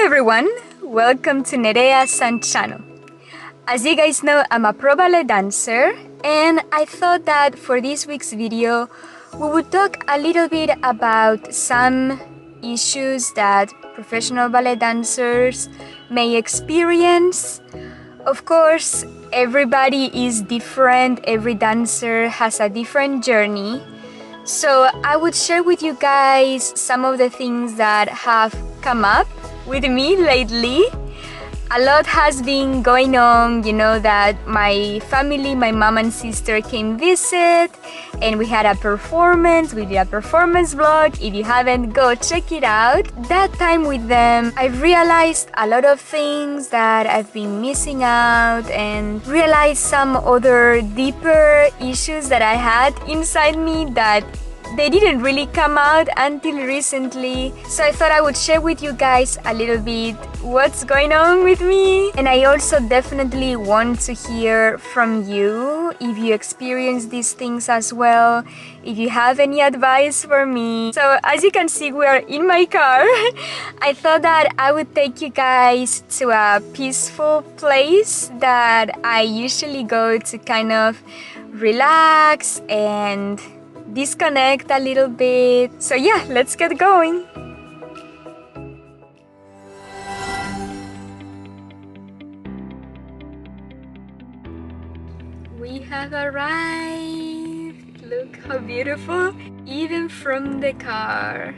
everyone, welcome to Nerea-san's channel. As you guys know, I'm a pro ballet dancer, and I thought that for this week's video, we would talk a little bit about some issues that professional ballet dancers may experience. Of course, everybody is different, every dancer has a different journey. So I would share with you guys some of the things that have come up with me lately. A lot has been going on, you know, that my family, my mom and sister came visit and we had a performance. We did a performance vlog. If you haven't, go check it out. That time with them, I realized a lot of things that I've been missing out and realized some other deeper issues that I had inside me that they didn't really come out until recently. So I thought I would share with you guys a little bit what's going on with me. And I also definitely want to hear from you if you experience these things as well, if you have any advice for me. So as you can see, we are in my car. I thought that I would take you guys to a peaceful place that I usually go to kind of relax and disconnect a little bit. So yeah, let's get going. We have arrived. Look how beautiful, even from the car.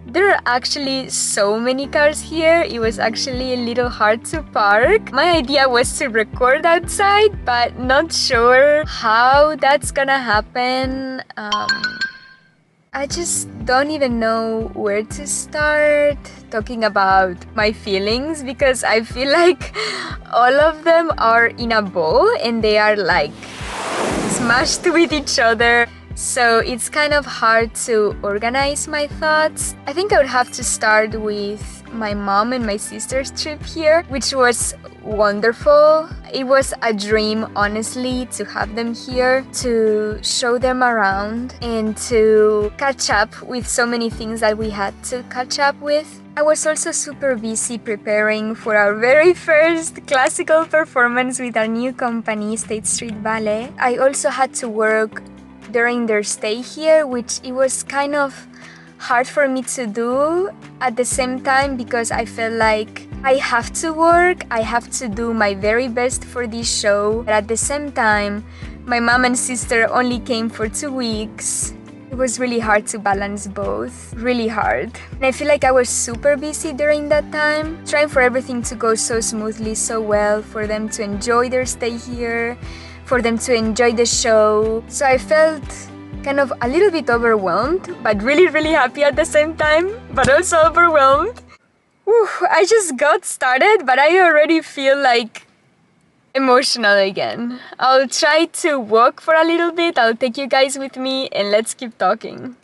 There are actually so many cars here, it was actually a little hard to park. My idea was to record outside, but not sure how that's gonna happen. I just don't even know where to start talking about my feelings because I feel like all of them are in a bowl and they are like smashed with each other. So it's kind of hard to organize my thoughts. I think I would have to start with my mom and my sister's trip here, which was wonderful. It was a dream, honestly, to have them here, to show them around and to catch up with so many things that we had to catch up with. I was also super busy preparing for our very first classical performance with our new company, State Street Ballet. I also had to work during their stay here, which it was kind of hard for me to do at the same time because I felt like I have to work, I have to do my very best for this show. But at the same time, my mom and sister only came for 2 weeks. It was really hard to balance both, really hard. And I feel like I was super busy during that time, trying for everything to go so smoothly, so well, for them to enjoy their stay here, for them to enjoy the show. So I felt kind of a little bit overwhelmed, but really, really happy at the same time, but also overwhelmed. Whew, I just got started, but I already feel like emotional again. I'll try to walk for a little bit, I'll take you guys with me, and let's keep talking.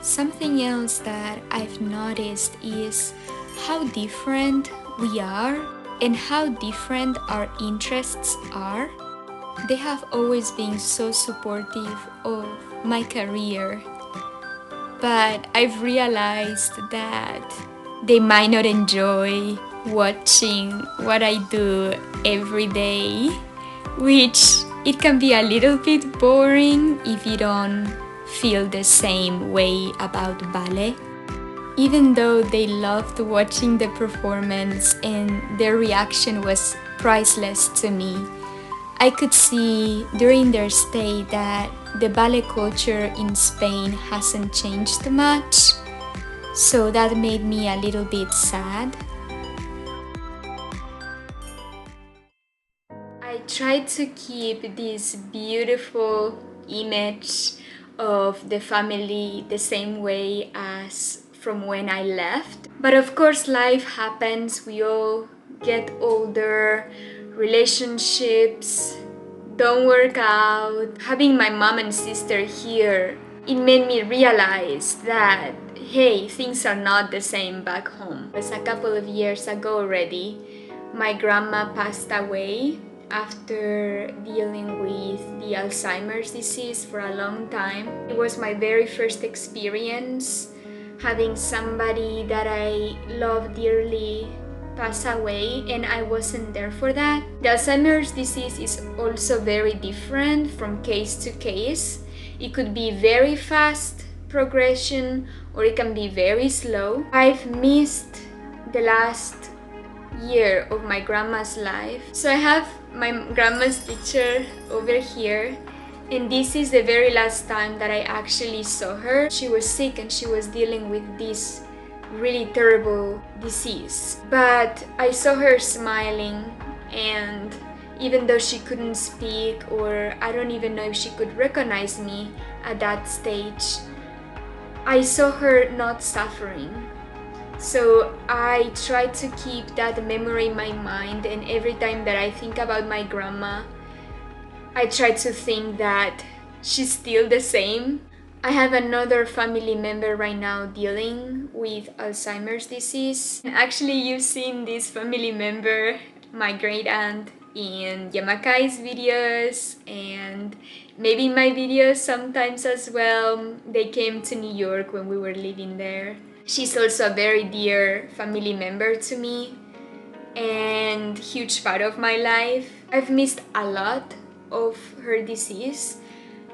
Something else that I've noticed is how different we are and how different our interests are. They have always been so supportive of my career, but I've realized that they might not enjoy watching what I do every day, which it can be a little bit boring if you don't feel the same way about ballet. Even though they loved watching the performance and their reaction was priceless to me, I could see during their stay that the ballet culture in Spain hasn't changed much, so that made me a little bit sad. I tried to keep this beautiful image of the family the same way as from when I left. But of course life happens, we all get older, relationships don't work out. Having my mom and sister here it made me realize that, hey, things are not the same back home. It was a couple of years ago already. My grandma passed away after dealing with the Alzheimer's disease for a long time. It was my very first experience having somebody that I love dearly pass away, and I wasn't there for that. The Alzheimer's disease is also very different from case to case. It could be very fast progression or it can be very slow. I've missed the last year of my grandma's life. So I have my grandma's picture over here, and this is the very last time that I actually saw her. She was sick and she was dealing with this really terrible disease. But I saw her smiling, and even though she couldn't speak, or I don't even know if she could recognize me at that stage, I saw her not suffering. So I try to keep that memory in my mind, and every time that I think about my grandma, I try to think that she's still the same. I have another family member right now dealing with Alzheimer's disease. Actually, you've seen this family member, my great aunt, in Yamakai's videos and maybe in my videos sometimes as well. They came to New York when we were living there. She's also a very dear family member to me and huge part of my life. I've missed a lot of her disease.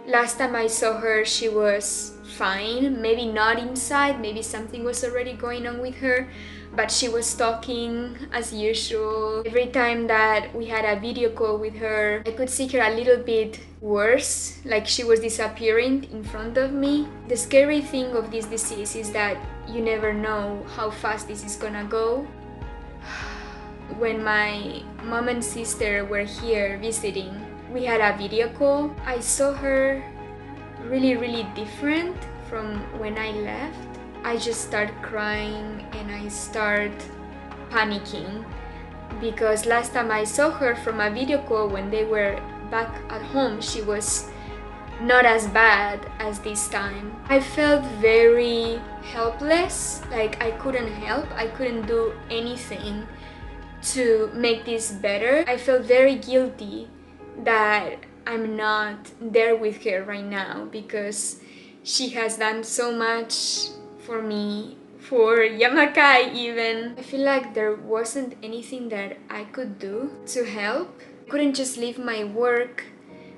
Last time I saw her, she was fine, maybe not inside, maybe something was already going on with her, but she was talking as usual. Every time that we had a video call with her, I could see her a little bit worse, like she was disappearing in front of me. The scary thing of this disease is that you never know how fast this is gonna go. When my mom and sister were here visiting, we had a video call. I saw her really different from when I left. I just started crying and I started panicking because last time I saw her from a video call when they were back at home, she was not as bad as this time. I felt very helpless, like I couldn't help, I couldn't do anything to make this better. I felt very guilty that I'm not there with her right now because she has done so much for me, for Yamakai even. I feel like there wasn't anything that I could do to help. I couldn't just leave my work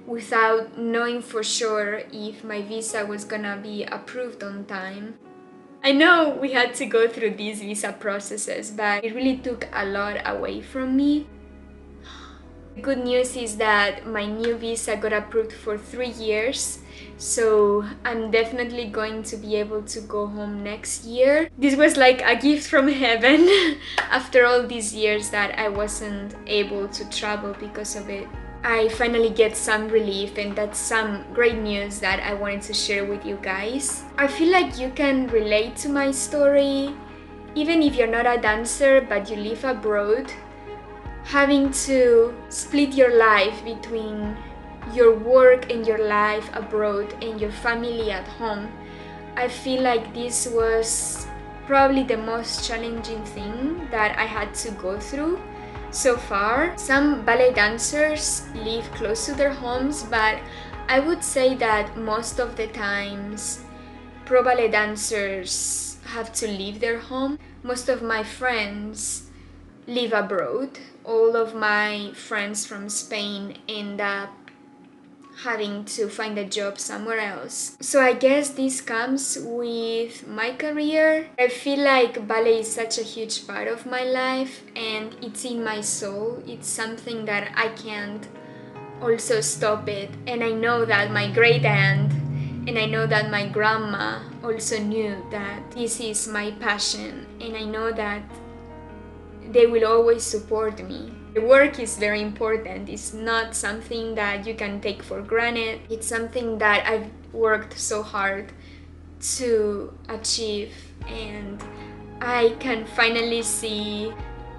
without knowing for sure if my visa was gonna be approved on time. I know we had to go through these visa processes, but it really took a lot away from me. The good news is that my new visa got approved for 3 years, so I'm definitely going to be able to go home next year. This was like a gift from heaven after all these years that I wasn't able to travel because of it. I finally get some relief, and that's some great news that I wanted to share with you guys. I feel like you can relate to my story, even if you're not a dancer but you live abroad. Having to split your life between your work and your life abroad and your family at home, I feel like this was probably the most challenging thing that I had to go through so far. Some ballet dancers live close to their homes, but I would say that most of the times pro ballet dancers have to leave their home. Most of my friends live abroad. All of my friends from Spain end up having to find a job somewhere else. So I guess this comes with my career. I feel like ballet is such a huge part of my life and it's in my soul. It's something that I can't also stop it. And I know that my great aunt and I know that my grandma also knew that this is my passion, and I know that they will always support me. The work is very important. It's not something that you can take for granted. It's something that I've worked so hard to achieve, and I can finally see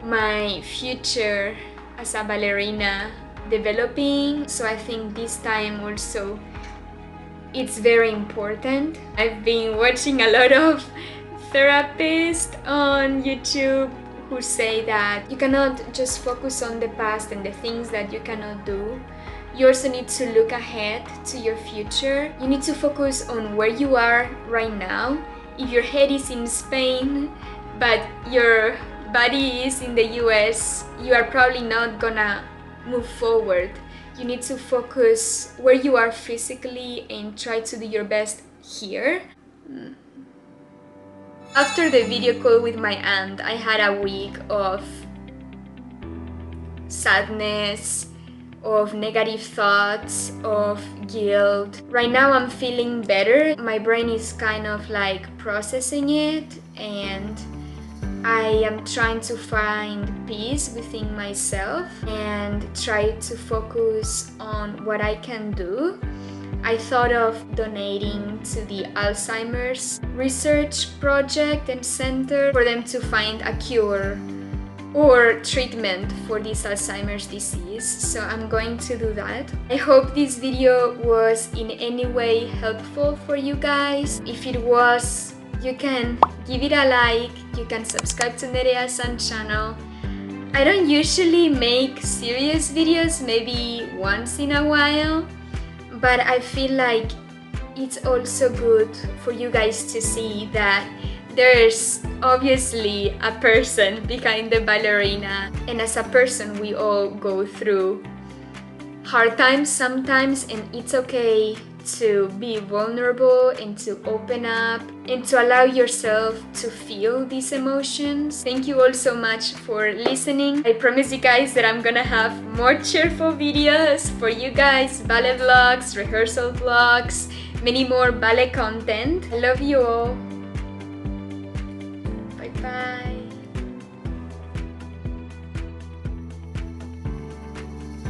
my future as a ballerina developing. So I think this time also it's very important. I've been watching a lot of therapists on YouTube who say that you cannot just focus on the past and the things that you cannot do. You also need to look ahead to your future. You need to focus on where you are right now. If your head is in Spain, but your body is in the US, you are probably not gonna move forward. You need to focus where you are physically and try to do your best here. After the video call with my aunt, I had a week of sadness, of negative thoughts, of guilt. Right now I'm feeling better. My brain is kind of like processing it, and I am trying to find peace within myself and try to focus on what I can do. I thought of donating to the Alzheimer's research project and center for them to find a cure or treatment for this Alzheimer's disease, so I'm going to do that. I hope this video was in any way helpful for you guys. If it was, you can give it a like, you can subscribe to Nerea-san channel. I don't usually make serious videos, maybe once in a while, but I feel like it's also good for you guys to see that there's obviously a person behind the ballerina, and as a person we all go through hard times sometimes, and it's okay to be vulnerable and to open up and to allow yourself to feel these emotions. Thank you all so much for listening. I promise you guys that I'm gonna have more cheerful videos for you guys, ballet vlogs, rehearsal vlogs, many more ballet content. I love you all. Bye.